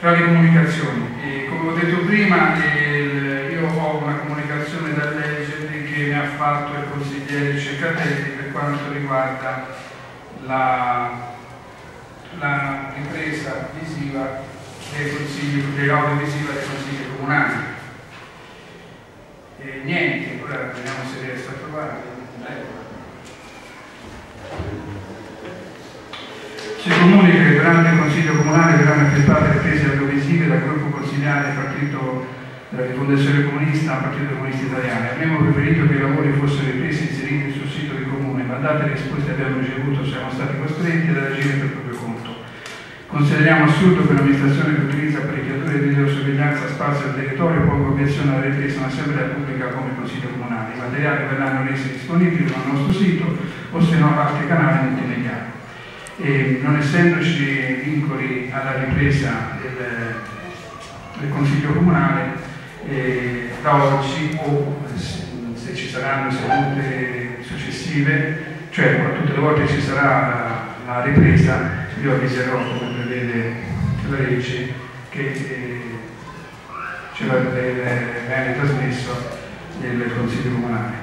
Tra le comunicazioni, come ho detto prima, io ho una comunicazione da leggere che mi ha fatto il consigliere Ceccatelli per quanto riguarda la ripresa visiva dell'audiovisiva dei consigli comunali. Niente, ora vediamo se riesco a trovare. Si comunica che durante il Consiglio Comunale verranno effettuate riprese audiovisive dal gruppo consigliare partito della Rifondazione Comunista al Partito Comunista Italiano. Avremmo preferito che i lavori fossero ripresi e inseriti sul sito del Comune, ma date le risposte che abbiamo ricevuto siamo stati costretti ad agire per proprio conto. Consideriamo assurdo che un'amministrazione che utilizza apparecchiature di videosorveglianza spazio al territorio ponga obiezione alla ripresa un'assemblea pubblica come il Consiglio Comunale. I materiali verranno resi disponibili sul nostro sito o se no altri canali multimediali. E non essendoci vincoli alla ripresa del Consiglio Comunale, da oggi o se ci saranno sedute successive, cioè tutte le volte ci sarà la ripresa, io avviserò, come prevede la legge, che ce l'avete trasmesso nel Consiglio Comunale.